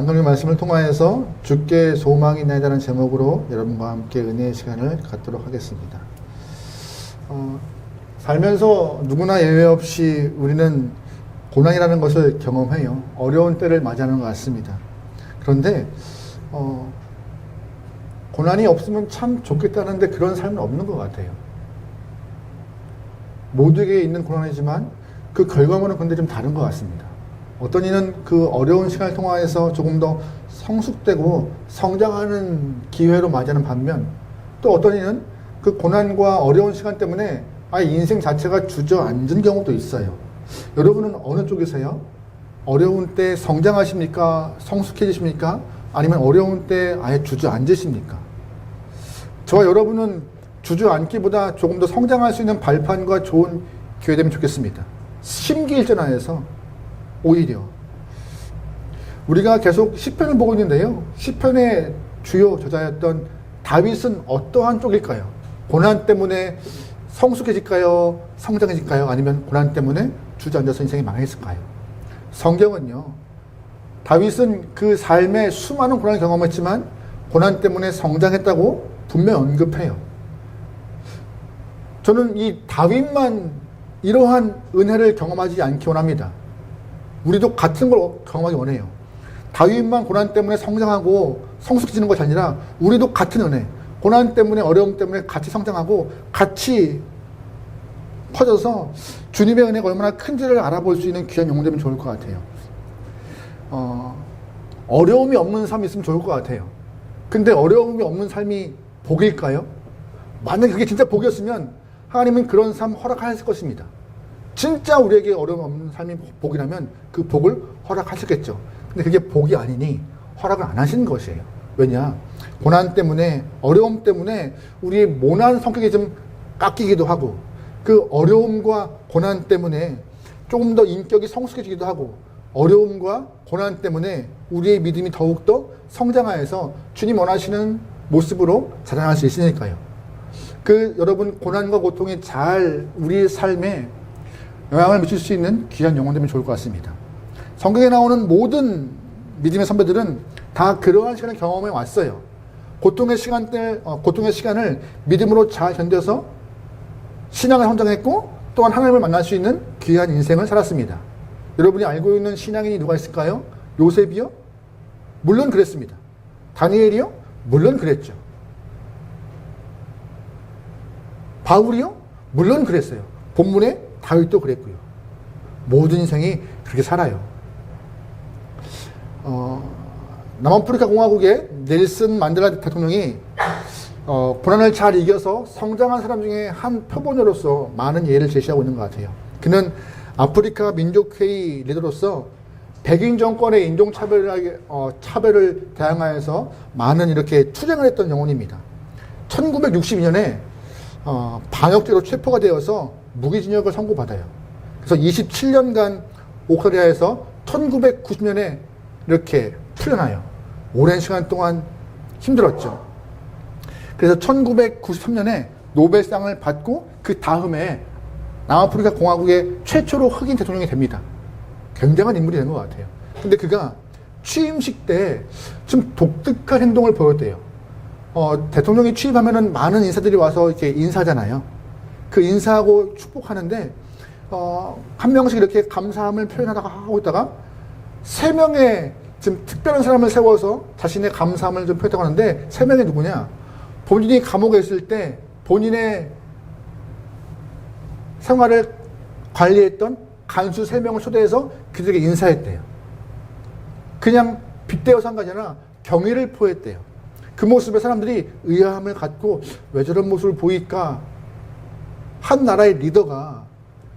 방금 말씀을 통하여서 주께 소망이 있나이다라는 제목으로 여러분과 함께 은혜의 시간을 갖도록 하겠습니다. 살면서 누구나 예외 없이 우리는 고난이라는 것을 경험해요. 어려운 때를 맞이하는 것 같습니다. 그런데 고난이 없으면 참 좋겠다는데 그런 삶은 없는 것 같아요. 모두에게 있는 고난이지만 그 결과물은 근데 좀 다른 것 같습니다. 어떤 이는 그 어려운 시간을 통하여서 조금 더 성숙되고 성장하는 기회로 맞이하는 반면, 또 어떤 이는 그 고난과 어려운 시간 때문에 아예 인생 자체가 주저앉은 경우도 있어요. 여러분은 어느 쪽이세요? 어려운 때 성장하십니까? 성숙해지십니까? 아니면 어려운 때 아예 주저앉으십니까? 저와 여러분은 주저앉기보다 조금 더 성장할 수 있는 발판과 좋은 기회 되면 좋겠습니다. 심기일전하여서 오히려 우리가 계속 시편을 보고 있는데요, 시편의 주요 저자였던 다윗은 어떠한 쪽일까요? 고난 때문에 성숙해질까요? 성장해질까요? 아니면 고난 때문에 주저앉아서 인생이 망했을까요? 성경은요, 다윗은 그 삶에 수많은 고난을 경험했지만 고난 때문에 성장했다고 분명 언급해요. 저는 이 다윗만 이러한 은혜를 경험하지 않기 원합니다. 우리도 같은 걸 경험하기 원해요. 다윗만 고난 때문에 성장하고 성숙해지는 것이 아니라 우리도 같은 은혜, 고난 때문에 어려움 때문에 같이 성장하고 같이 커져서 주님의 은혜가 얼마나 큰지를 알아볼 수 있는 귀한 영혼 되면 좋을 것 같아요. 어려움이 없는 삶이 있으면 좋을 것 같아요. 근데 어려움이 없는 삶이 복일까요? 만약에 그게 진짜 복이었으면 하나님은 그런 삶 허락하실 것입니다. 진짜 우리에게 어려움 없는 삶이 복이라면 그 복을 허락하셨겠죠. 근데 그게 복이 아니니 허락을 안 하시는 것이에요. 왜냐? 고난 때문에, 어려움 때문에 우리의 모난 성격이 좀 깎이기도 하고, 그 어려움과 고난 때문에 조금 더 인격이 성숙해지기도 하고, 어려움과 고난 때문에 우리의 믿음이 더욱더 성장하여서 주님 원하시는 모습으로 자라날 수 있으니까요. 여러분, 고난과 고통이 잘 우리의 삶에 영향을 미칠 수 있는 귀한 영혼 되면 좋을 것 같습니다. 성경에 나오는 모든 믿음의 선배들은 다 그러한 시간을 경험해 왔어요. 고통의 시간을 믿음으로 잘 견뎌서 신앙을 성장했고, 또한 하나님을 만날 수 있는 귀한 인생을 살았습니다. 여러분이 알고 있는 신앙인이 누가 있을까요? 요셉이요? 물론 그랬습니다. 다니엘이요? 물론 그랬죠. 바울이요? 물론 그랬어요. 본문에 다윗도 그랬고요. 모든 인생이 그렇게 살아요. 남아프리카 공화국의 넬슨 만델라 대통령이 고난을 잘 이겨서 성장한 사람 중에 한 표본으로서 많은 예를 제시하고 있는 것 같아요. 그는 아프리카 민족회의 리더로서 백인 정권의 차별을 대항하여서 많은 이렇게 투쟁을 했던 영혼입니다. 1962년에 반역죄로 체포가 되어서 무기징역을 선고받아요. 그래서 27년간 오카리아에서 1990년에 이렇게 풀려나요. 오랜 시간 동안 힘들었죠. 그래서 1993년에 노벨상을 받고 그 다음에 남아프리카 공화국의 최초로 흑인 대통령이 됩니다. 굉장한 인물이 된 것 같아요. 근데 그가 취임식 때 좀 독특한 행동을 보였대요. 대통령이 취임하면은 많은 인사들이 와서 이렇게 인사하잖아요. 그 인사하고 축복하는데, 한 명씩 이렇게 감사함을 표현하다가 하고 있다가, 3명의 지금 특별한 사람을 세워서 자신의 감사함을 좀 표현하고 하는데, 3명이 누구냐? 본인이 감옥에 있을 때 본인의 생활을 관리했던 간수 3명을 초대해서 그들에게 인사했대요. 그냥 빗대어서 한 게 아니라 경의를 표했대요. 그 모습에 사람들이 의아함을 갖고 왜 저런 모습을 보일까? 한 나라의 리더가.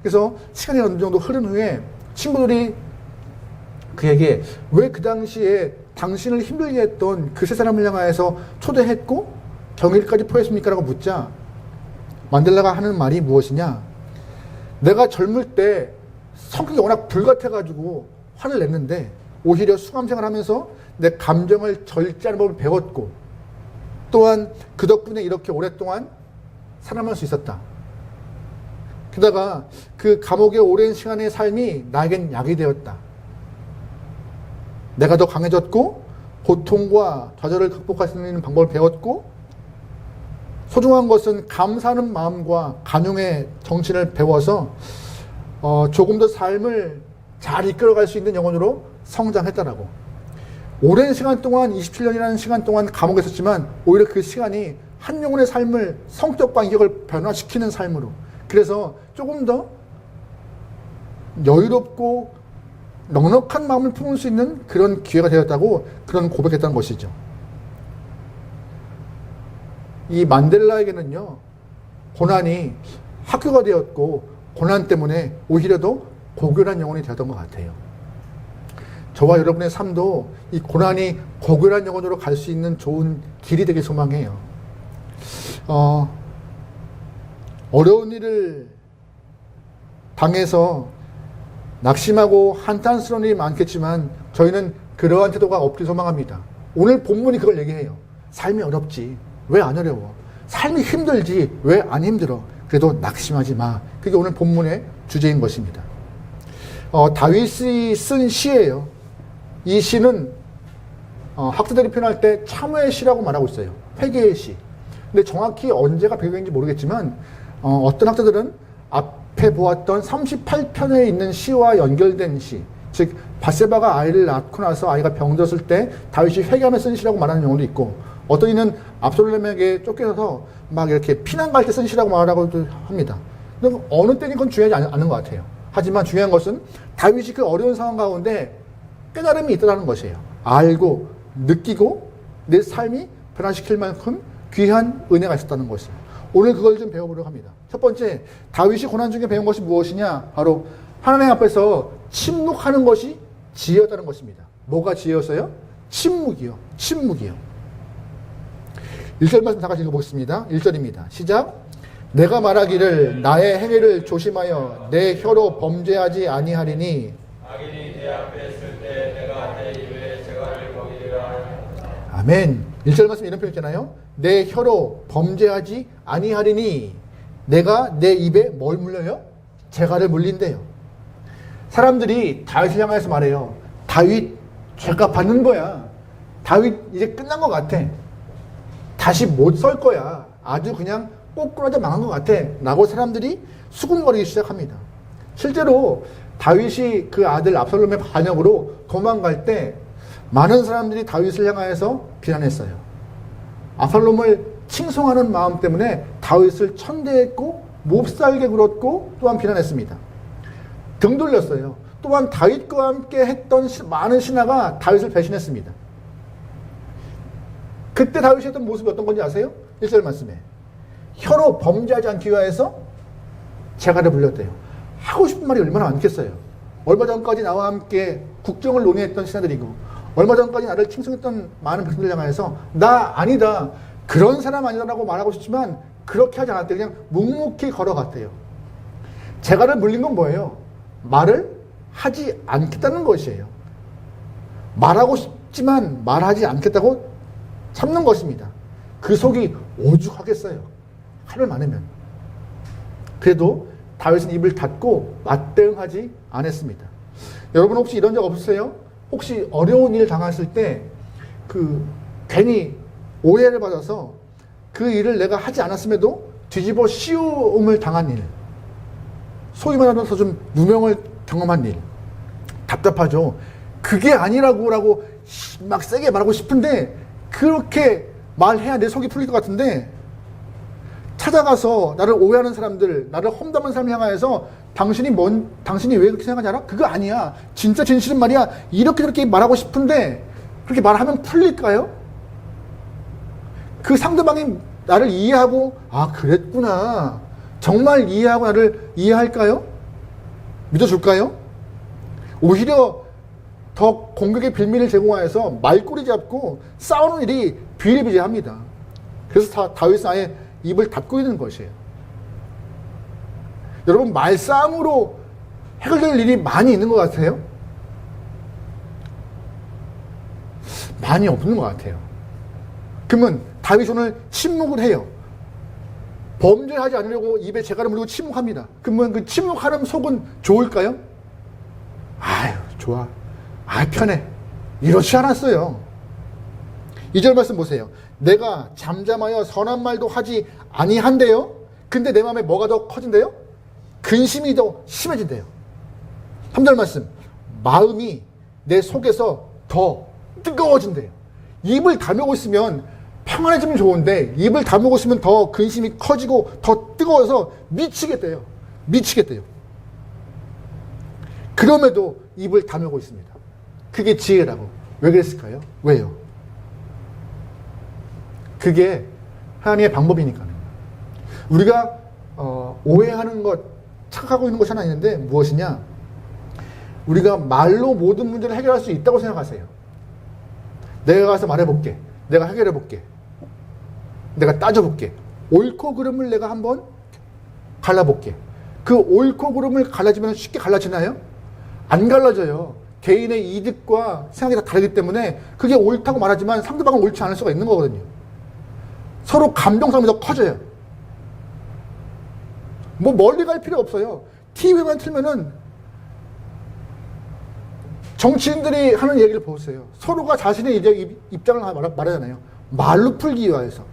그래서 시간이 어느 정도 흐른 후에 친구들이 그에게 왜 그 당시에 당신을 힘들게 했던 그 세 사람을 향하여서 초대했고 경의까지 표했습니까? 라고 묻자 만델라가 하는 말이 무엇이냐? 내가 젊을 때 성격이 워낙 불같아가지고 화를 냈는데 오히려 수감생활 하면서 내 감정을 절제하는 법을 배웠고, 또한 그 덕분에 이렇게 오랫동안 살아남을 수 있었다. 게다가 그 감옥의 오랜 시간의 삶이 나에겐 약이 되었다. 내가 더 강해졌고 고통과 좌절을 극복할 수 있는 방법을 배웠고 소중한 것은 감사하는 마음과 간용의 정신을 배워서 조금 더 삶을 잘 이끌어갈 수 있는 영혼으로 성장했다라고. 오랜 시간 동안 27년이라는 시간 동안 감옥에 있었지만 오히려 그 시간이 한 영혼의 삶을 성격과 인격을 변화시키는 삶으로, 그래서 조금 더 여유롭고 넉넉한 마음을 품을 수 있는 그런 기회가 되었다고 그런 고백했다는 것이죠. 이 만델라에게는요, 고난이 학교가 되었고 고난 때문에 오히려 더 고결한 영혼이 되었던 것 같아요. 저와 여러분의 삶도 이 고난이 고결한 영혼으로 갈 수 있는 좋은 길이 되길 소망해요. 어려운 일을 당해서 낙심하고 한탄스러운 일이 많겠지만 저희는 그러한 태도가 없길 소망합니다. 오늘 본문이 그걸 얘기해요. 삶이 어렵지 왜 안 어려워? 삶이 힘들지 왜 안 힘들어? 그래도 낙심하지 마. 그게 오늘 본문의 주제인 것입니다. 다윗이 쓴 시예요. 이 시는 학자들이 표현할 때 참회의 시라고 말하고 있어요. 회개의 시. 근데 정확히 언제가 배경인지 모르겠지만 어떤 학자들은 앞에 보았던 38편에 있는 시와 연결된 시, 즉 밧세바가 아이를 낳고 나서 아이가 병들었을 때 다윗이 회개하며 쓴 시라고 말하는 경우도 있고, 어떤 이는 압살롬에게 쫓겨서 막 이렇게 피난 갈 때 쓴 시라고 말하고도 합니다. 근데 어느 때는 그건 중요하지 않은 것 같아요. 하지만 중요한 것은 다윗이 그 어려운 상황 가운데 깨달음이 있다는 것이에요. 알고 느끼고 내 삶이 변화시킬 만큼 귀한 은혜가 있었다는 것이에요. 오늘 그걸 좀 배워보려고 합니다. 첫 번째, 다윗이 고난 중에 배운 것이 무엇이냐? 바로 하나님 앞에서 침묵하는 것이 지혜였다는 것입니다. 뭐가 지혜였어요? 침묵이요. 침묵이요. 1절 말씀 다 같이 읽어보겠습니다. 1절입니다. 시작. 내가 말하기를 나의 행위를 조심하여 내 혀로 범죄하지 아니하리니 악인이 내 앞에 있을 때 내가 내 입에 재갈을 먹이리라. 아멘. 1절 말씀 이런 표현 있잖아요. 내 혀로 범죄하지 아니하리니 내가 내 입에 뭘 물려요? 재갈을 물린대요. 사람들이 다윗을 향해서 말해요. 다윗 죄가 받는 거야. 다윗 이제 끝난 것 같아. 다시 못 설 거야. 아주 그냥 꼬꾸라져 망한 것 같아. 라고 사람들이 수군거리기 시작합니다. 실제로 다윗이 그 아들 압살롬의 반역으로 도망갈 때 많은 사람들이 다윗을 향하여서 비난했어요. 압살롬을 칭송하는 마음 때문에 다윗을 천대했고 몹살게 굴었고 또한 비난했습니다. 등 돌렸어요. 또한 다윗과 함께 했던 많은 신하가 다윗을 배신했습니다. 그때 다윗이 했던 모습이 어떤 건지 아세요? 1절 말씀에 혀로 범죄하지 않기 위해서 재갈을 물렸대요. 하고 싶은 말이 얼마나 많겠어요. 얼마 전까지 나와 함께 국정을 논의했던 신하들이고 얼마 전까지 나를 칭송했던 많은 백성들 향해서 나 아니다, 그런 사람 아니다라고 말하고 싶지만 그렇게 하지 않았대요. 그냥 묵묵히 걸어갔대요. 재갈을 물린 건 뭐예요? 말을 하지 않겠다는 것이에요. 말하고 싶지만 말하지 않겠다고 참는 것입니다. 그 속이 오죽하겠어요. 하늘 많으면. 그래도 다윗은 입을 닫고 맞대응하지 않았습니다. 여러분 혹시 이런 적 없으세요? 혹시 어려운 일 당했을 때 괜히 오해를 받아서 그 일을 내가 하지 않았음에도 뒤집어 씌움을 당한 일, 소위 말하면서 좀 누명을 경험한 일, 답답하죠. 그게 아니라고 막 세게 말하고 싶은데 그렇게 말해야 내 속이 풀릴 것 같은데 찾아가서 나를 오해하는 사람들, 나를 험담하는 사람 향하여서 당신이 왜 그렇게 생각하지 않아? 그거 아니야. 진짜 진실은 말이야. 이렇게 저렇게 말하고 싶은데 그렇게 말하면 풀릴까요? 그 상대방이 나를 이해하고 그랬구나. 정말 이해하고 나를 이해할까요? 믿어줄까요? 오히려 더 공격의 빌미를 제공하여서 말꼬리 잡고 싸우는 일이 비일비재합니다. 그래서 다윗은 아예 입을 닫고 있는 것이에요. 여러분 말싸움으로 해결될 일이 많이 있는 것 같아요? 많이 없는 것 같아요. 그러면 다윗이 오늘 침묵을 해요. 범죄하지 않으려고 입에 재갈을 물고 침묵합니다. 그러면 그 침묵하는 속은 좋을까요? 아유 좋아. 편해. 이렇지 않았어요. 2절 말씀 보세요. 내가 잠잠하여 선한 말도 하지 아니한대요. 근데 내 마음에 뭐가 더 커진대요? 근심이 더 심해진대요. 3절 말씀. 마음이 내 속에서 더 뜨거워진대요. 입을 다물고 있으면 평안해지면 좋은데 입을 다물고 있으면 더 근심이 커지고 더 뜨거워서 미치겠대요. 미치겠대요. 그럼에도 입을 다물고 있습니다. 그게 지혜라고. 왜 그랬을까요? 왜요? 그게 하나님의 방법이니까요. 우리가 오해하는 것, 착각하고 있는 것이 하나 있는데 무엇이냐? 우리가 말로 모든 문제를 해결할 수 있다고 생각하세요. 내가 가서 말해볼게. 내가 해결해볼게. 내가 따져볼게. 옳고 그름을 내가 한번 갈라볼게. 그 옳고 그름을 갈라지면 쉽게 갈라지나요? 안 갈라져요. 개인의 이득과 생각이 다 다르기 때문에 그게 옳다고 말하지만 상대방은 옳지 않을 수가 있는 거거든요. 서로 감정 싸움이 더 커져요. 뭐 멀리 갈 필요 없어요. TV만 틀면은 정치인들이 하는 얘기를 보세요. 서로가 자신의 입장을 말하잖아요. 말로 풀기 위해서.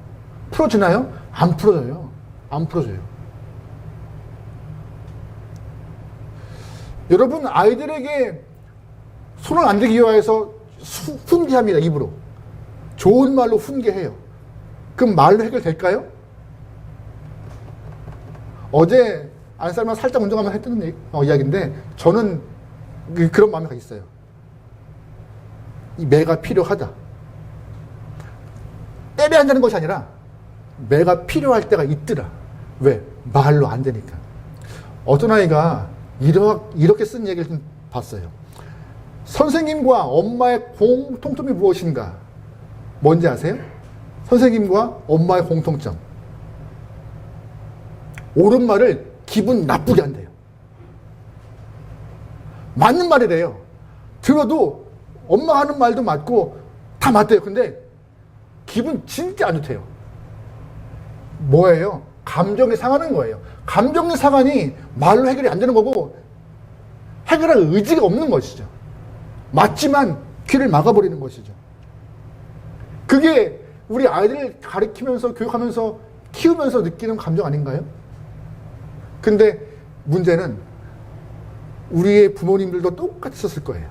풀어지나요? 안 풀어져요. 안 풀어져요. 여러분, 아이들에게 손을 안 대기 위해서 훈계합니다. 입으로. 좋은 말로 훈계해요. 그럼 말로 해결될까요? 어제 안살만 살짝 운동하면서 했던 이야기인데 저는 그런 마음이 있어요. 이 매가 필요하다. 때려한다는 것이 아니라 매가 필요할 때가 있더라. 왜? 말로 안 되니까. 어떤 아이가 이렇게 쓴 얘기를 좀 봤어요. 선생님과 엄마의 공통점이 무엇인가? 뭔지 아세요? 선생님과 엄마의 공통점. 옳은 말을 기분 나쁘게 한대요. 맞는 말이래요. 들어도 엄마가 하는 말도 맞고 다 맞대요. 근데 기분 진짜 안 좋대요. 뭐예요? 감정이 상하는 거예요. 감정이 상하니 말로 해결이 안 되는 거고 해결할 의지가 없는 것이죠. 맞지만 귀를 막아버리는 것이죠. 그게 우리 아이들을 가르치면서 교육하면서 키우면서 느끼는 감정 아닌가요? 근데 문제는 우리의 부모님들도 똑같이 썼을 거예요.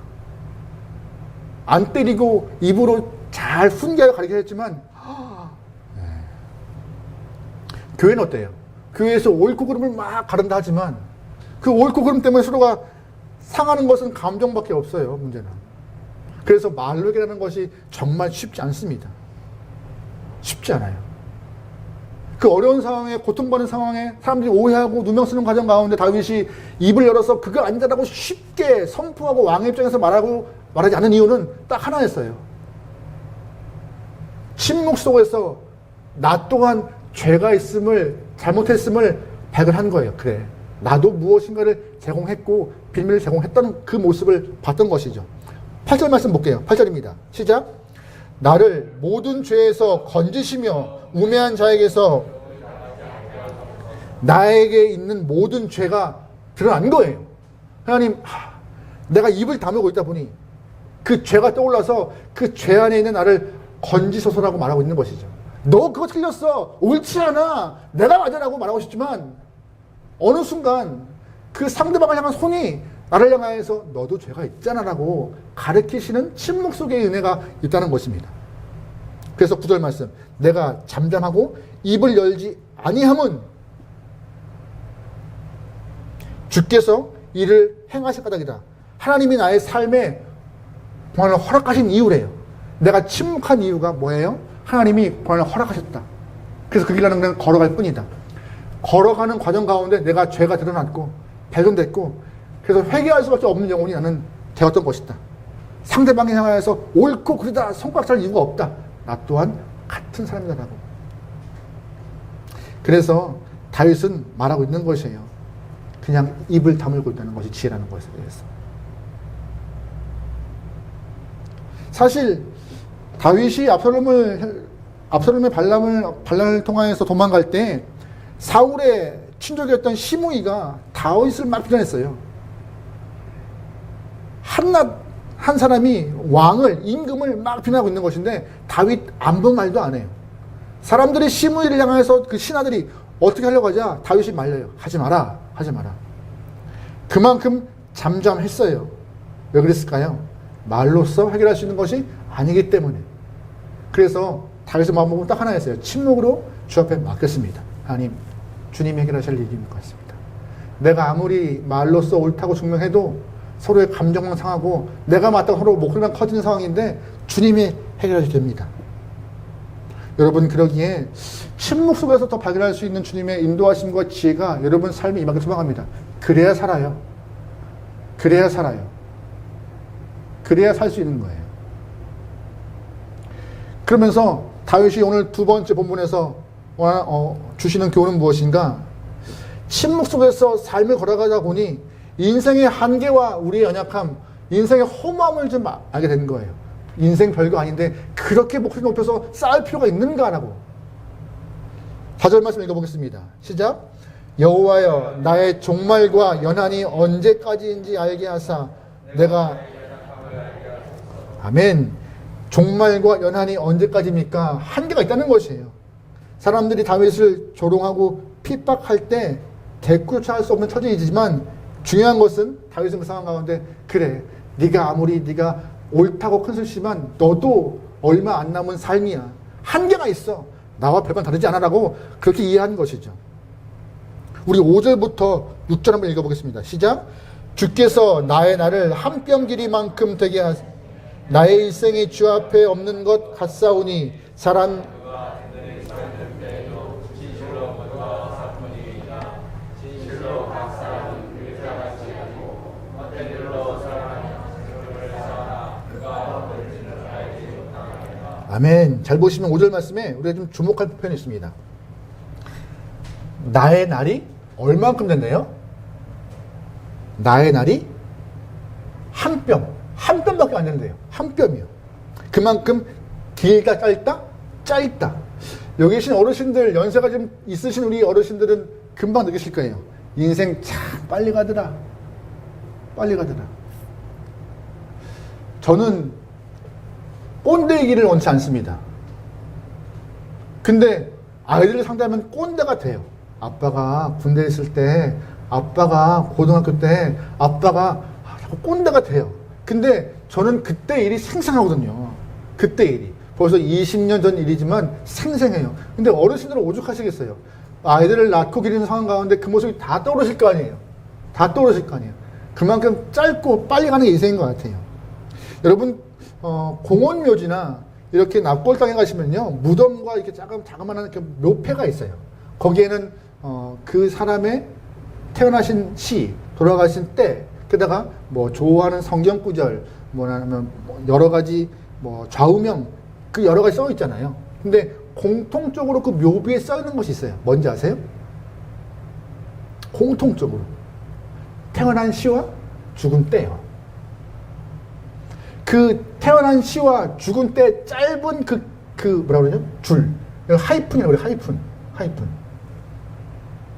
안 때리고 입으로 잘 훈계하여 가르쳤지만 교회는 어때요? 교회에서 옳고 그름을 막 가른다 하지만 그 옳고 그름 때문에 서로가 상하는 것은 감정밖에 없어요. 문제는. 그래서 말로 해결하는 것이 정말 쉽지 않습니다. 쉽지 않아요. 그 어려운 상황에, 고통받는 상황에 사람들이 오해하고 누명 쓰는 과정 가운데 다윗이 입을 열어서 그거 아니다라고 쉽게 선포하고 왕의 입장에서 말하지 않은 이유는 딱 하나였어요. 침묵 속에서 나 또한 죄가 있음을, 잘못했음을 발견한 거예요. 그래, 나도 무엇인가를 제공했고 비밀을 제공했다는 그 모습을 봤던 것이죠. 8절 말씀 볼게요. 8절입니다. 시작. 나를 모든 죄에서 건지시며 우매한 자에게서 나에게 있는 모든 죄가 드러난 거예요. 하나님, 내가 입을 다물고 있다 보니 그 죄가 떠올라서 그 죄 안에 있는 나를 건지소서라고 말하고 있는 것이죠. 너 그거 틀렸어. 옳지 않아. 내가 맞아라고 말하고 싶지만 어느 순간 그 상대방을 향한 손이 나를 향하여서 너도 죄가 있잖아라고 가르치시는 침묵 속의 은혜가 있다는 것입니다. 그래서 9절 말씀. 내가 잠잠하고 입을 열지 아니함은 주께서 이를 행하실 까닭이다. 하나님이 나의 삶에 고난을 허락하신 이유래요. 내가 침묵한 이유가 뭐예요? 하나님이 고난을 허락하셨다. 그래서 그 길을 그냥 걸어갈 뿐이다. 걸어가는 과정 가운데 내가 죄가 드러났고 발견됐고 그래서 회개할 수밖에 없는 영혼이 나는 되었던 것이다. 상대방에 향하여서 옳고 그르다 손가락 잘 이유가 없다. 나 또한 같은 사람이다라고. 그래서 다윗은 말하고 있는 것이에요. 그냥 입을 다물고 있다는 것이 지혜라는 것에 대해서. 사실 다윗이 압살롬의 반란을 통하여서 도망갈 때 사울의 친족이었던 시므이가 다윗을 막 비난했어요. 한 사람이 왕을, 임금을 막 비난하고 있는 것인데 다윗 아무 말도 안 해요. 사람들이 시므이를 향해서 그 신하들이 어떻게 하려고 하자 다윗이 말려요. 하지 마라, 하지 마라. 그만큼 잠잠했어요. 왜 그랬을까요? 말로써 해결할 수 있는 것이 아니기 때문에. 그래서 다윗의 마음은 딱 하나였어요. 침묵으로 주 앞에 맡겼습니다. 하나님, 주님이 해결하실 일인 것 같습니다. 내가 아무리 말로써 옳다고 증명해도 서로의 감정만 상하고 내가 맞다고 서로 목소리만 커지는 상황인데 주님이 해결하셔야 됩니다. 여러분, 그러기에 침묵 속에서 더 발견할 수 있는 주님의 인도하심과 지혜가 여러분 삶에 임하길 소망합니다. 그래야 살아요. 그래야 살아요. 그래야 살 수 있는 거예요. 그러면서 다윗이 오늘 두 번째 본문에서 주시는 교훈은 무엇인가? 침묵 속에서 삶을 걸어가다 보니 인생의 한계와 우리의 연약함, 인생의 허무함을 좀 알게 되는 거예요. 인생 별거 아닌데 그렇게 목소리 높여서 쌓을 필요가 있는가라고. 4절 말씀 읽어보겠습니다. 시작. 여호와여, 나의 종말과 연한이 언제까지인지 알게 하사 내가 아멘. 종말과 연한이 언제까지입니까? 한계가 있다는 것이에요. 사람들이 다윗을 조롱하고 핍박할 때 대꾸조차 할 수 없는 처지이지만 중요한 것은 다윗은 그 상황 가운데 그래, 네가 아무리 네가 옳다고 큰 소리지만 너도 얼마 안 남은 삶이야. 한계가 있어. 나와 별반 다르지 않아라고 그렇게 이해하는 것이죠. 우리 5절부터 6절 한번 읽어보겠습니다. 시작. 주께서 나의 날을 한 뼘 길이만큼 되게 하사 나의 일생이 주 앞에 없는 것 같사오니 사람 아멘. 잘 보시면 5절 말씀에 우리가 좀 주목할 표현이 있습니다. 나의 날이 얼마만큼 됐나요? 나의 날이 한 뼘밖에 안 된대요. 한 뼘이요. 그만큼 길다 짧다? 짧다. 여기 계신 어르신들, 연세가 좀 있으신 우리 어르신들은 금방 느끼실 거예요. 인생 참 빨리 가더라. 빨리 가더라. 저는 꼰대이기를 원치 않습니다. 근데 아이들을 상대하면 꼰대가 돼요. 아빠가 군대에 있을 때, 아빠가 고등학교 때, 아빠가 자꾸 꼰대가 돼요. 근데 저는 그때 일이 생생하거든요. 그때 일이. 벌써 20년 전 일이지만 생생해요. 근데 어르신들은 오죽하시겠어요. 아이들을 낳고 기르는 상황 가운데 그 모습이 다 떠오르실 거 아니에요. 다 떠오르실 거 아니에요. 그만큼 짧고 빨리 가는 게 인생인 것 같아요. 여러분, 공원 묘지나 이렇게 납골 땅에 가시면요, 무덤과 이렇게 자그마한 이렇게 묘패가 있어요. 거기에는 그 사람의 태어나신 시, 돌아가신 때, 게다가 뭐 좋아하는 성경 구절, 뭐냐면 여러 가지 뭐 좌우명, 그 여러 가지 써 있잖아요. 근데 공통적으로 그 묘비에 써 있는 것이 있어요. 뭔지 아세요? 공통적으로 태어난 시와 죽은 때요. 그 태어난 시와 죽은 때 짧은 그 뭐라 그러죠? 줄. 하이픈이라고 그래요. 하이픈.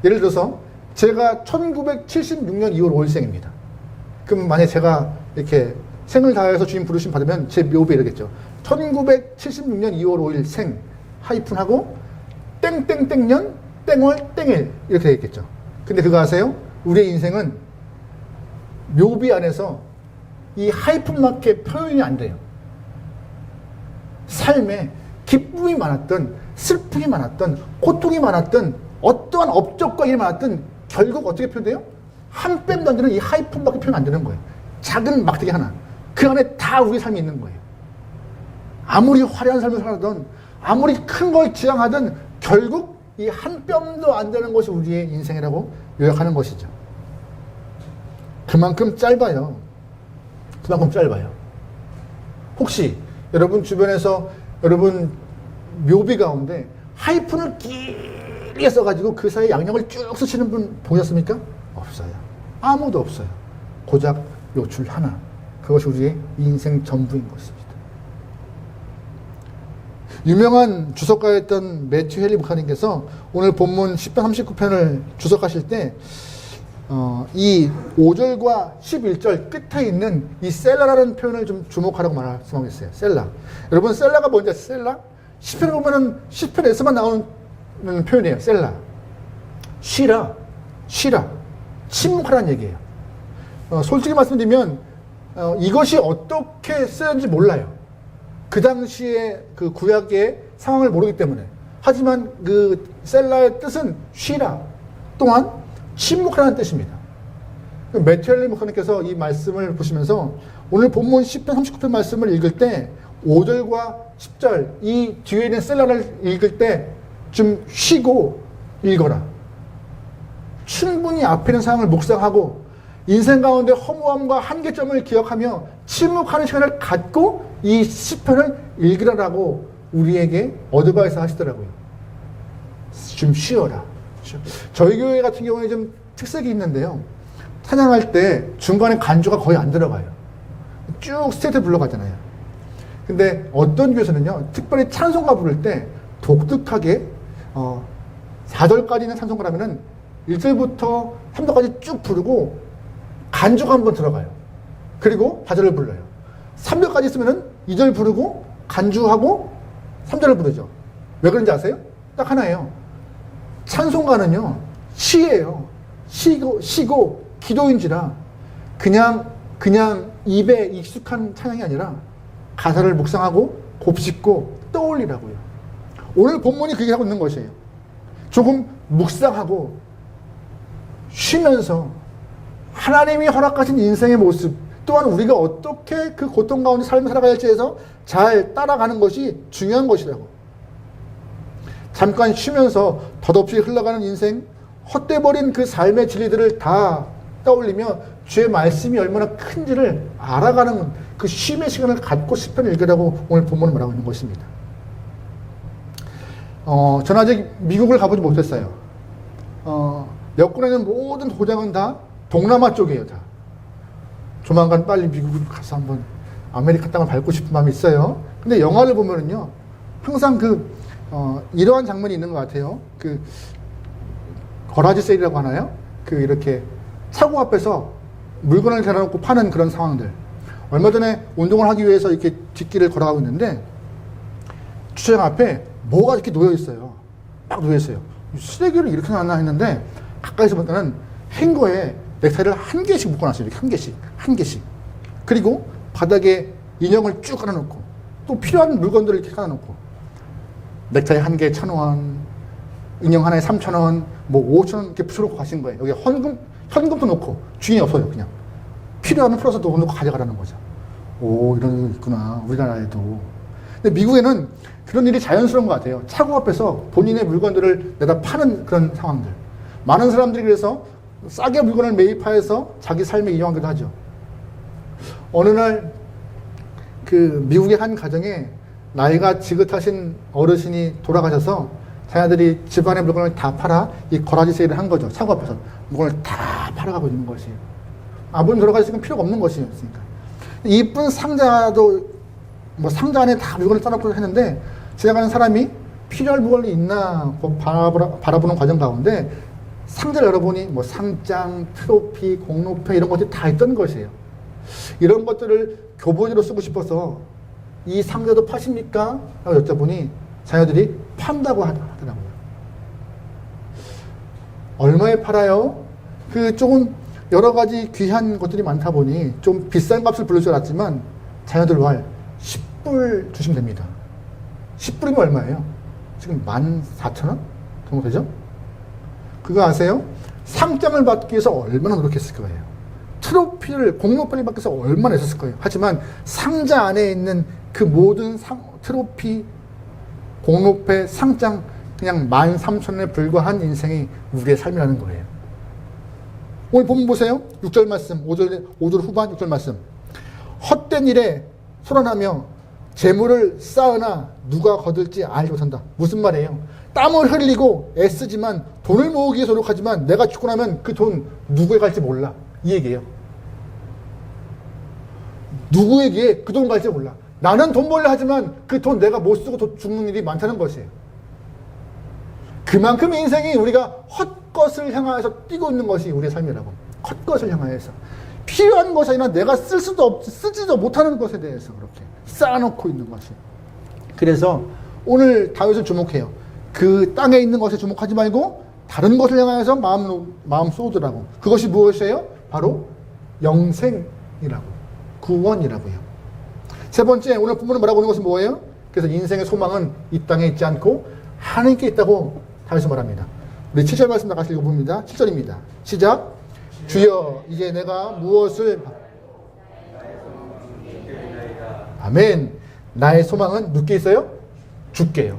예를 들어서 제가 1976년 2월 5일생입니다. 그럼 만약에 제가 이렇게 생을 다해서 주님 부르심 받으면 제 묘비에 이러겠죠. 1976년 2월 5일 생 하이픈하고 땡땡땡년 땡월 땡일 이렇게 되겠죠. 근데 그거 아세요? 우리의 인생은 묘비 안에서 이 하이픈밖에 표현이 안 돼요. 삶에 기쁨이 많았던, 슬픔이 많았던, 고통이 많았던, 어떠한 업적과 일이 많았던 결국 어떻게 표현돼요? 한 뼘 던지는 이 하이픈밖에 표현 안 되는 거예요. 작은 막대기 하나. 그 안에 다 우리 삶이 있는 거예요. 아무리 화려한 삶을 살아던, 아무리 큰 걸 지향하든 결국 이 한 뼘도 안 되는 것이 우리의 인생이라고 요약하는 것이죠. 그만큼 짧아요. 그만큼 짧아요. 혹시 여러분 주변에서 여러분 묘비 가운데 하이픈을 길게 써가지고 그 사이에 양념을 쭉 쓰시는 분 보셨습니까? 없어요. 아무도 없어요. 고작 요 줄 하나. 그것이 우리의 인생 전부인 것입니다. 유명한 주석가였던 매튜 헨리 목사님께서 오늘 본문 10편 39편을 주석하실 때 이 5절과 11절 끝에 있는 이 셀라라는 표현을 좀 주목하라고 말씀하겠어요. 셀라. 여러분, 셀라가 뭔지 아세요? 셀라? 시편에 보면은 시편에서만 나오는 표현이에요. 셀라. 쉬라. 침묵하라는 얘기예요. 솔직히 말씀드리면, 이것이 어떻게 쓰였는지 몰라요. 그 당시에 그 구약의 상황을 모르기 때문에. 하지만 그 셀라의 뜻은 쉬라. 또한 침묵하라는 뜻입니다. 매튜엘리 목사님께서 이 말씀을 보시면서 오늘 본문 10편 39편 말씀을 읽을 때 5절과 10절 이 뒤에 있는 셀라를 읽을 때 좀 쉬고 읽어라. 충분히 앞에 있는 상황을 묵상하고 인생 가운데 허무함과 한계점을 기억하며 침묵하는 시간을 갖고 이 시편을 읽으라라고 우리에게 어드바이스 하시더라고요. 좀 쉬어라. 저희 교회 같은 경우에 좀 특색이 있는데요. 찬양할 때 중간에 간주가 거의 안 들어가요. 쭉 스테이트 불러가잖아요. 근데 어떤 교회에서는요, 특별히 찬송가 부를 때 독특하게 4절까지 있는 찬송가라면은 1절부터 3절까지 쭉 부르고 간주가 한번 들어가요. 그리고 4절을 불러요. 3절까지 있으면은 2절 부르고 간주하고 3절을 부르죠. 왜 그런지 아세요? 딱 하나예요. 찬송가는요, 시예요. 시고 기도인지라 그냥 입에 익숙한 찬양이 아니라 가사를 묵상하고 곱씹고 떠올리라고요. 오늘 본문이 그렇게 하고 있는 것이에요. 조금 묵상하고 쉬면서 하나님이 허락하신 인생의 모습, 또한 우리가 어떻게 그 고통 가운데 삶을 살아가야 할지에서 잘 따라가는 것이 중요한 것이라고. 잠깐 쉬면서 덧없이 흘러가는 인생, 헛되버린 그 삶의 진리들을 다 떠올리며 주의 말씀이 얼마나 큰지를 알아가는 그 쉼의 시간을 갖고 시편을 읽으라고 오늘 본문을 말하고 있는 것입니다. 저는 아직 미국을 가보지 못했어요. 여권에 있는 모든 도장은 다 동남아 쪽이에요, 다. 조만간 빨리 미국을 가서 한번 아메리카 땅을 밟고 싶은 마음이 있어요. 근데 영화를 보면은요, 항상 이러한 장면이 있는 것 같아요. 거라지 세일이라고 하나요? 이렇게 차고 앞에서 물건을 대놓고 파는 그런 상황들. 얼마 전에 운동을 하기 위해서 이렇게 뒷길을 걸어가고 있는데, 주차장 앞에 뭐가 이렇게 놓여있어요. 막 놓여있어요. 쓰레기를 이렇게 놨나 했는데, 가까이서 보니까는 행거에 넥타이를 한 개씩 묶어놨어요. 이렇게 한 개씩. 그리고 바닥에 인형을 쭉 깔아놓고, 또 필요한 물건들을 이렇게 깔아놓고, 넥타이 한 개에 1,000원, 인형 하나에 3,000원, 뭐 5,000원 이렇게 붙여놓고 가신 거예요. 여기 현금도 놓고, 주인이 없어요, 그냥. 필요하면 풀어서 놓고 가져가라는 거죠. 오, 이런 거 있구나, 우리나라에도. 근데 미국에는 그런 일이 자연스러운 것 같아요. 차고 앞에서 본인의 물건들을 내다 파는 그런 상황들. 많은 사람들이 그래서 싸게 물건을 매입하여서 자기 삶에 이용하기도 하죠. 어느 날 미국의 한 가정에 나이가 지긋하신 어르신이 돌아가셔서 자녀들이 집안의 물건을 다 팔아 이 거라지 세일을 한 거죠. 차고 앞에서 물건을 다 팔아가고 있는 것이에요. 아버님 돌아가시니까 필요가 없는 것이었으니까. 이쁜 상자도 상자 안에 다 물건을 싸놓고 했는데 지나가는 사람이 필요할 물건이 있나 바라보는 과정 가운데 상자를 열어보니 상장, 트로피, 공로패 이런 것들이 다 있던 것이에요. 이런 것들을 교본으로 쓰고 싶어서 이 상자도 파십니까? 라고 여쭤보니 자녀들이 판다고 하더라고요. 얼마에 팔아요? 조금 여러 가지 귀한 것들이 많다 보니 좀 비싼 값을 부를 줄 알았지만 자녀들 말 10불 주시면 됩니다. 10불이면 얼마예요? 지금 14,000원 정도 되죠? 그거 아세요? 상장을 받기 위해서 얼마나 노력했을 거예요. 트로피를, 공로패를 받기 위해서 얼마나 했었을 거예요. 하지만 상자 안에 있는 그 모든 트로피, 공로패, 상장 그냥 13,000원에 불과한 인생이 우리의 삶이라는 거예요. 오늘 본문 보세요. 6절 말씀, 5절 후반 6절 말씀. 헛된 일에 소란하며 재물을 쌓으나 누가 거둘지 알지 못한다. 무슨 말이에요? 땀을 흘리고 애쓰지만 돈을 모으기 위해서 노력하지만 내가 죽고 나면 그 돈 누구에 갈지 몰라. 이 얘기예요. 누구에게 그 돈 갈지 몰라. 나는 돈 벌려 하지만 그 돈 내가 못 쓰고 죽는 일이 많다는 것이에요. 그만큼 인생이 우리가 헛것을 향하여서 뛰고 있는 것이 우리의 삶이라고. 컷것을 향하여서 필요한 것이 아니라 내가 쓸 수도 없, 쓰지도 못하는 것에 대해서 그렇게 쌓아놓고 있는 것이. 그래서 오늘 다윗은 주목해요. 그 땅에 있는 것에 주목하지 말고 다른 것을 향하여서 마음 쏟으라고. 그것이 무엇이에요? 바로 영생이라고, 구원이라고요. 세 번째, 오늘 본문은 말하고 있는 것은 뭐예요? 그래서 인생의 소망은 이 땅에 있지 않고 하나님께 있다고 다윗은 말합니다. 우리 7절 말씀 다 같이 읽어봅니다. 7절입니다. 시작. 주여, 이제 내가 무엇을 아멘. 나의 소망은 누게 있어요? 주께요.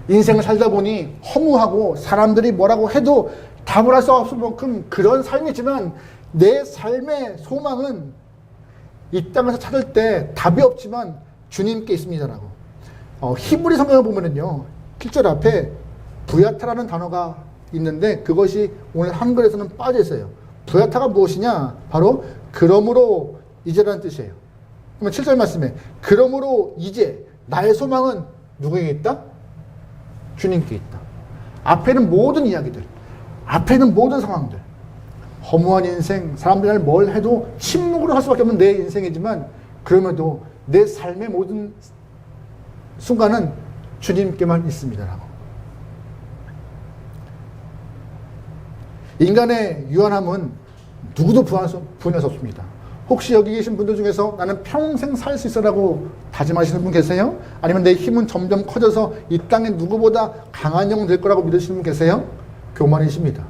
인생을 살다 보니 허무하고 사람들이 뭐라고 해도 답을 할 수 없을 만큼 그런 삶이지만 내 삶의 소망은 이 땅에서 찾을 때 답이 없지만 주님께 있습니다라고. 히브리 성경을 보면은요, 7절 앞에 부야타라는 단어가 있는데 그것이 오늘 한글에서는 빠져 있어요. 부야타가 무엇이냐? 바로 그러므로 이제라는 뜻이에요. 그러면 7절 말씀에 그러므로 이제 나의 소망은 누구에게 있다? 주님께 있다. 앞에는 모든 이야기들, 앞에는 모든 상황들, 허무한 인생, 사람들이 뭘 해도 침묵으로 할 수밖에 없는 내 인생이지만 그럼에도 내 삶의 모든 순간은 주님께만 있습니다라고. 인간의 유한함은 누구도 부인할 수 없습니다. 혹시 여기 계신 분들 중에서 나는 평생 살 수 있어라고 다짐하시는 분 계세요? 아니면 내 힘은 점점 커져서 이 땅에 누구보다 강한 영웅 될 거라고 믿으시는 분 계세요? 교만이십니다.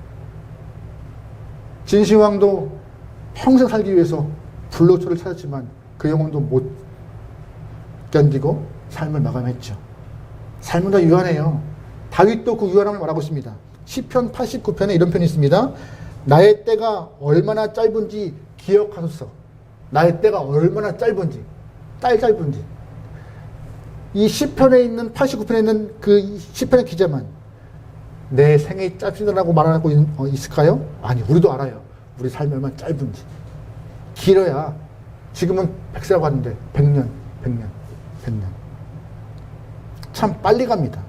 진시황도 평생 살기 위해서 불로초를 찾았지만 그 영혼도 못 견디고 삶을 마감했죠. 삶은 다 유한해요. 다윗도 그 유한함을 말하고 있습니다. 시편 89편에 이런 편이 있습니다. 나의 때가 얼마나 짧은지 기억하소서. 나의 때가 얼마나 짧은지, 짧은지. 이 시편에 있는 89편에 있는 그 시편의 기자만 내 생이 짧지다라고 말하고 있을까요? 아니, 우리도 알아요. 우리 삶이 얼마나 짧은지. 길어야 지금은 100세라고 하는데 100년. 참 빨리 갑니다.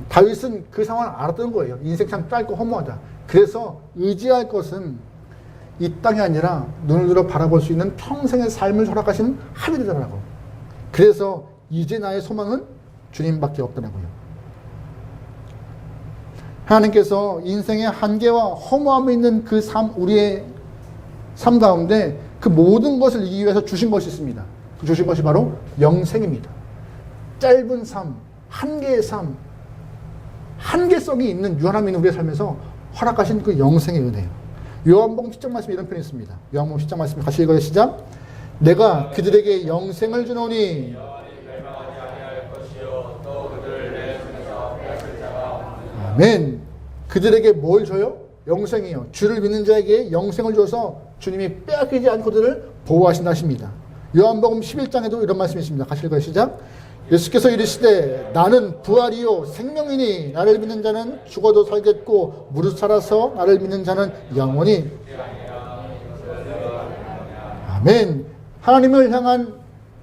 다윗은 그 상황을 알았던 거예요. 인생 참 짧고 허무하다. 그래서 의지할 것은 이 땅이 아니라 눈을 들어 바라볼 수 있는 평생의 삶을 허락하시는 하늘이더라고. 그래서 이제 나의 소망은 주님밖에 없더라고요. 하나님께서 인생의 한계와 허무함이 있는 그 우리의 삶 가운데 그 모든 것을 이기기 위해서 주신 것이 있습니다. 그 주신 것이 바로 영생입니다. 짧은 삶, 한계의 삶, 한계성이 있는 유한함이 있는 우리의 삶에서 허락하신 그 영생의 은혜예요. 요한복음 10장 말씀에 이런 편이 있습니다. 요한복음 10장 말씀 같이 읽어요. 시작. 내가 그들에게 영생을 주노니 아멘. 그들에게 뭘 줘요? 영생이요. 주를 믿는 자에게 영생을 줘서 주님이 빼앗기지 않고 그들을 보호하신다 하십니다. 요한복음 11장에도 이런 말씀이 있습니다. 같이 읽어요. 시작. 예수께서 이르시되 나는 부활이요 생명이니 나를 믿는 자는 죽어도 살겠고 무릇 살아서 나를 믿는 자는 영원히 아멘. 하나님을 향한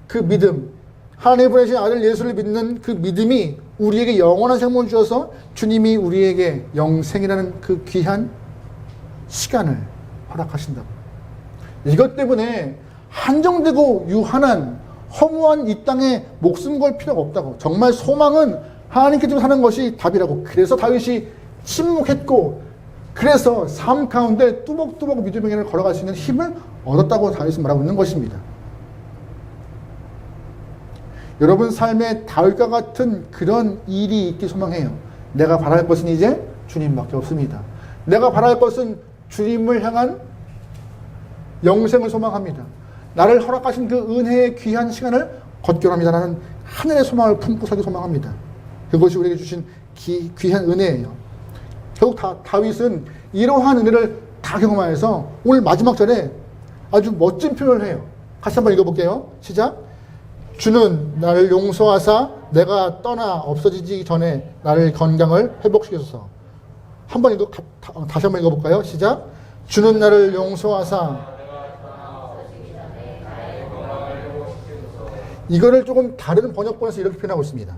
그 믿음, 하나님이 보내신 아들 예수를 믿는 그 믿음이 우리에게 영원한 생명을 주어서 주님이 우리에게 영생이라는 그 귀한 시간을 허락하신다고. 이것 때문에 한정되고 유한한 허무한 이 땅에 목숨 걸 필요가 없다고. 정말 소망은 하나님께 좀 사는 것이 답이라고. 그래서 다윗이 침묵했고 그래서 삶 가운데 뚜벅뚜벅 믿음의 길을 걸어갈 수 있는 힘을 얻었다고 다윗은 말하고 있는 것입니다. 여러분 삶에 다윗과 같은 그런 일이 있기 소망해요. 내가 바랄 것은 이제 주님밖에 없습니다. 내가 바랄 것은 주님을 향한 영생을 소망합니다. 나를 허락하신 그 은혜의 귀한 시간을 걷겨갑니다라는 하늘의 소망을 품고 살기 소망합니다. 그것이 우리에게 주신 귀한 은혜예요. 결국 다윗은 이러한 은혜를 다 경험하여서 오늘 마지막 절에 아주 멋진 표현을 해요. 같이 한번 읽어볼게요. 시작. 주는 나를 용서하사 내가 떠나 없어지기 전에 나를 건강을 회복시켜소서. 다시 한번 읽어볼까요? 시작. 주는 나를 용서하사. 이거를 조금 다른 번역본에서 이렇게 표현하고 있습니다.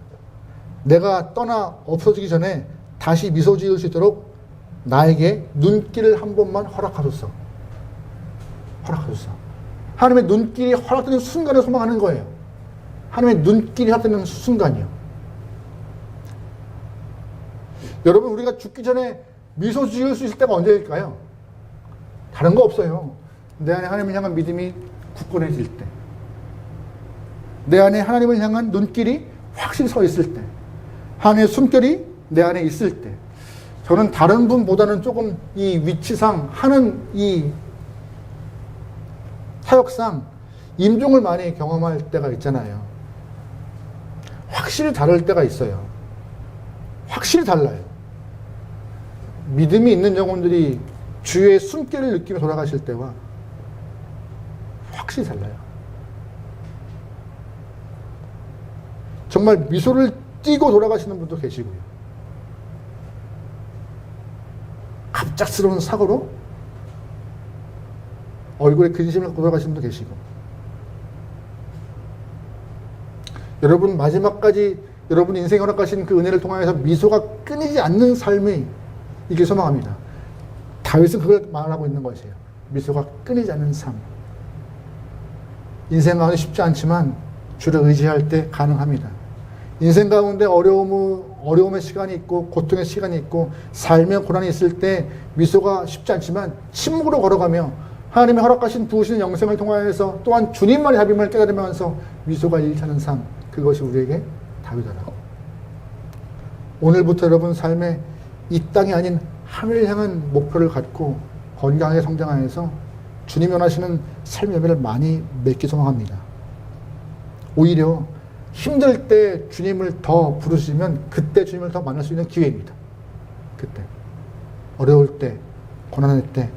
내가 떠나 없어지기 전에 다시 미소 지을 수 있도록 나에게 눈길을 한 번만 허락하소서. 허락하소서. 하나님의 눈길이 허락되는 순간을 소망하는 거예요. 하나님의 눈길이 허락되는 순간이요. 여러분, 우리가 죽기 전에 미소 지을 수 있을 때가 언제일까요? 다른 거 없어요. 내 안에 하나님을 향한 믿음이 굳건해질 때, 내 안에 하나님을 향한 눈길이 확실히 서 있을 때, 하나님의 숨결이 내 안에 있을 때, 저는 다른 분보다는 조금 이 위치상 하는 이 사역상 임종을 많이 경험할 때가 있잖아요. 확실히 다를 때가 있어요. 확실히 달라요. 믿음이 있는 영혼들이 주의 숨결을 느끼며 돌아가실 때와 확실히 달라요. 정말 미소를 띠고 돌아가시는 분도 계시고요. 갑작스러운 사고로 얼굴에 근심을 갖고 돌아가시는 분도 계시고. 여러분, 마지막까지 여러분 인생에 허락하신 그 은혜를 통하여서 미소가 끊이지 않는 삶이 이게 소망합니다. 다윗은 그걸 말하고 있는 것이에요. 미소가 끊이지 않는 삶. 인생 가운데 쉽지 않지만 주를 의지할 때 가능합니다. 인생 가운데 어려움의 시간이 있고 고통의 시간이 있고 삶의 고난이 있을 때 미소가 쉽지 않지만 침묵으로 걸어가며 하나님이 허락하신 부으시는 영생을 통하여서 또한 주님만의 답임을 깨달으면서 미소가 일차는 삶, 그것이 우리에게 답이더라고. 오늘부터 여러분 삶에 이 땅이 아닌 하늘을 향한 목표를 갖고 건강하게 성장하여서 주님이 원하시는 삶의 열매를 많이 맺기 소망합니다. 오히려 힘들 때 주님을 더 부르시면 그때 주님을 더 만날 수 있는 기회입니다. 그때 어려울 때, 고난할 때,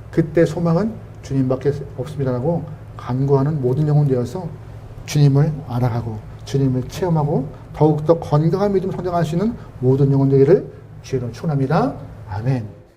그때 소망은 주님밖에 없습니다라고 간구하는 모든 영혼 되어서 주님을 알아가고 주님을 체험하고 더욱더 건강한 믿음 성장할 수 있는 모든 영혼 되기를 주의로 축원합니다. 아멘.